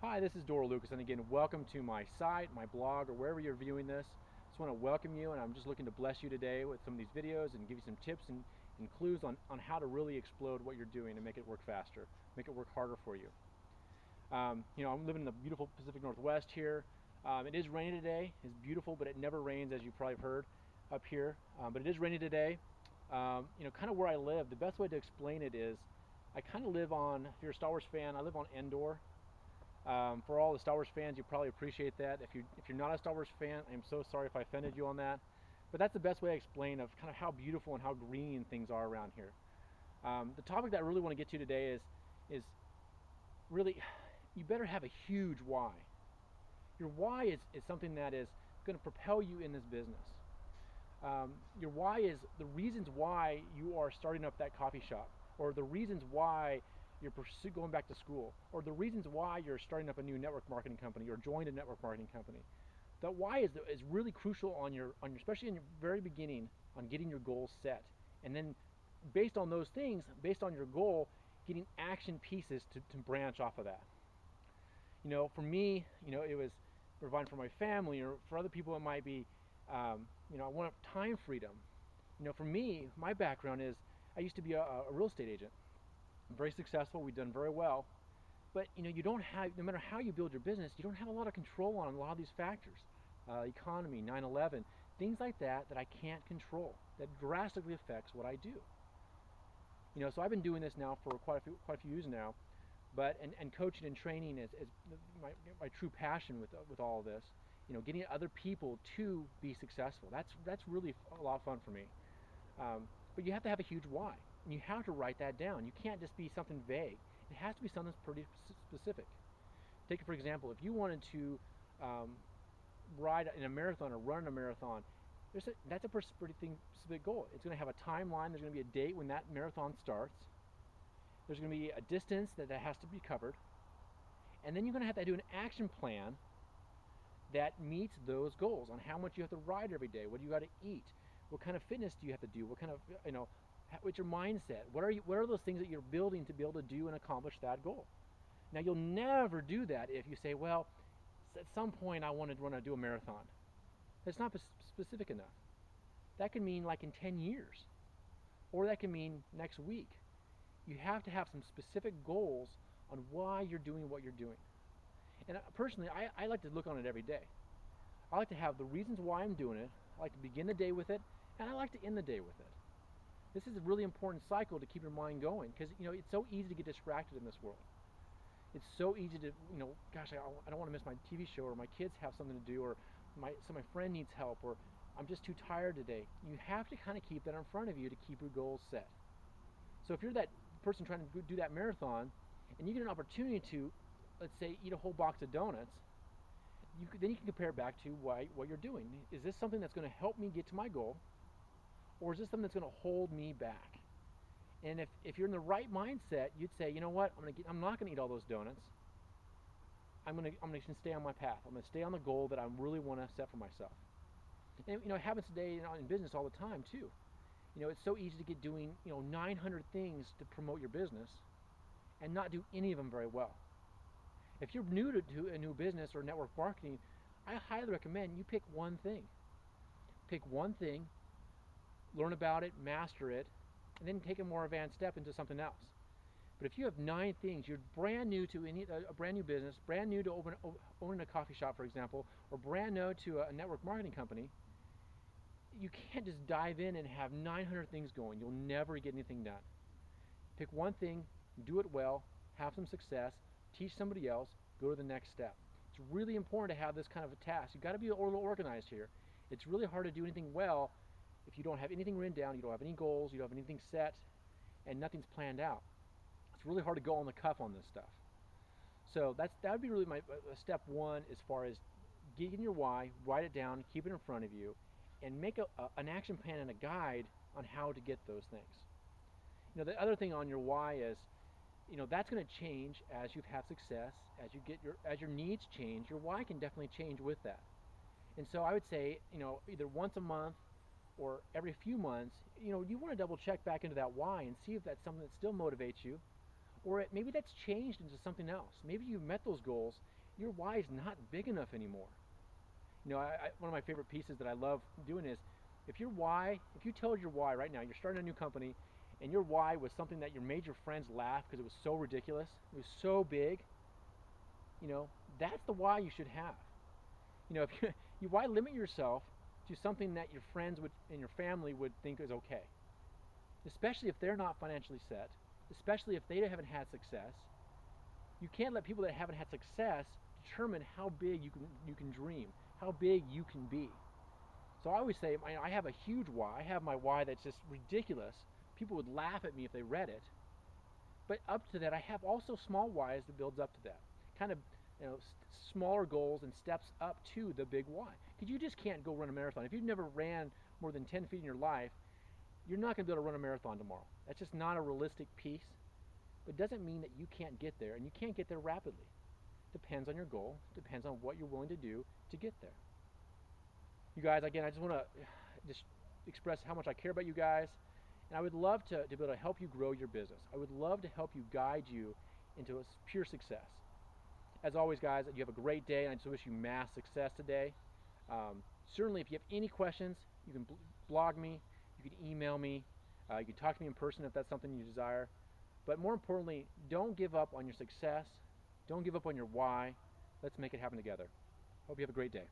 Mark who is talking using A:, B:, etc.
A: Hi, this is Dora Lucas, and again, welcome to my site, my blog, or wherever you're viewing this. I just want to welcome you, and I'm just looking to bless you today with some of these videos and give you some tips and clues on how to really explode what you're doing and make it work faster, make it work harder for you. I'm living in the beautiful Pacific Northwest here. It is rainy today. It's beautiful, but it never rains, as you probably have heard up here. But it is rainy today. Kind of where I live, the best way to explain it is I kind of live on, if you're a Star Wars fan, I live on Endor. For all the Star Wars fans, you probably appreciate that. If you're not a Star Wars fan, I'm so sorry if I offended you on that. But that's the best way to explain of kind of how beautiful and how green things are around here. The topic that I really want to get to today is really you better have a huge why. Your why is something that is going to propel you in this business. Your why is the reasons why you are starting up that coffee shop, or the reasons why you're going back to school, or the reasons why you're starting up a new network marketing company or joined a network marketing company. That why is really crucial on your especially in your very beginning on getting your goals set, and then based on those things, based on your goal, getting action pieces to branch off of that. For me, it was providing for my family, or for other people it might be, I want time freedom. For me, my background is I used to be a real estate agent. I'm very successful. We've done very well, but you don't have, no matter how you build your business, you don't have a lot of control on a lot of these factors, economy, 9/11, things like that I can't control. That drastically affects what I do. So I've been doing this now for quite a few years now, but and coaching and training is my true passion with all of this. Getting other people to be successful. That's really a lot of fun for me. But you have to have a huge why, and you have to write that down. You can't just be something vague. It has to be something that's pretty specific. Take it for example, if you wanted to um, ride in a marathon or run a marathon, that's a pretty specific goal. It's going to have a timeline. There's going to be a date when that marathon starts. There's going to be a distance that has to be covered, and then you're going to have to do an action plan that meets those goals on how much you have to ride every day, what do you got to eat, what kind of fitness do you have to do, what kind of what's your mindset, what are those things that you're building to be able to do and accomplish that goal. Now you'll never do that if you say, well, at some point I want to do a marathon. That's not specific enough. That can mean like in 10 years, or that can mean next week. You have to have some specific goals on why you're doing what you're doing. And personally, I like to look on it every day. I like to have the reasons why I'm doing it. I like to begin the day with it, and I like to end the day with it. This is a really important cycle to keep your mind going, because it's so easy to get distracted in this world. It's so easy to gosh, I don't want to miss my TV show, or my kids have something to do, or my friend needs help, or I'm just too tired today. You have to kind of keep that in front of you to keep your goals set. So if you're that person trying to do that marathon, and you get an opportunity to, let's say, eat a whole box of donuts, then you can compare it back to what you're doing. Is this something that's going to help me get to my goal, or is this something that's going to hold me back? And if you're in the right mindset, you'd say, you know what, I'm not going to eat all those donuts. I'm going to stay on my path. I'm going to stay on the goal that I really want to set for myself. And it happens today in business all the time too. It's so easy to get doing 900 things to promote your business and not do any of them very well. If you're new to a new business or network marketing, I highly recommend you pick one thing. Pick one thing, learn about it, master it, and then take a more advanced step into something else. But if you have 9 things, you're brand new to a brand new business, brand new to owning a coffee shop, for example, or brand new to a network marketing company, you can't just dive in and have 900 things going. You'll never get anything done. Pick one thing, do it well, have some success, teach somebody else, go to the next step. It's really important to have this kind of a task. You've got to be a little organized here. It's really hard to do anything well if you don't have anything written down, you don't have any goals, you don't have anything set, and nothing's planned out. It's really hard to go on the cuff on this stuff. So that would be really my step one as far as getting your why, write it down, keep it in front of you, and make an action plan and a guide on how to get those things. The other thing on your why is, that's going to change as you have success, as your needs change. Your why can definitely change with that. And so I would say, either once a month or every few months, you want to double check back into that why and see if that's something that still motivates you, Or maybe that's changed into something else. Maybe you've met those goals. Your why is not big enough anymore. One of my favorite pieces that I love doing is if you told your why right now, you're starting a new company, and your why was something that your made your friends laugh because it was so ridiculous, it was so big, you know, that's the why you should have. If why limit yourself to something that your friends would and your family would think is okay, especially if they're not financially set, especially if they haven't had success. You can't let people that haven't had success determine how big you can dream, how big you can be. So I always say I have a huge why. I have my why that's just ridiculous. People would laugh at me if they read it. But up to that, I have also small whys that builds up to that. Kind of, smaller goals and steps up to the big why. Because you just can't go run a marathon. If you've never ran more than 10 feet in your life, you're not going to be able to run a marathon tomorrow. That's just not a realistic piece. But it doesn't mean that you can't get there, and you can't get there rapidly. Depends on your goal, depends on what you're willing to do to get there. You guys, again, I just want to just express how much I care about you guys, and I would love to be able to help you grow your business. I would love to help you guide you into a pure success. As always, guys, you have a great day, and I just wish you mass success today. Certainly, if you have any questions, you can blog me, you can email me, you can talk to me in person if that's something you desire. But more importantly, don't give up on your success. Don't give up on your why. Let's make it happen together. Hope you have a great day.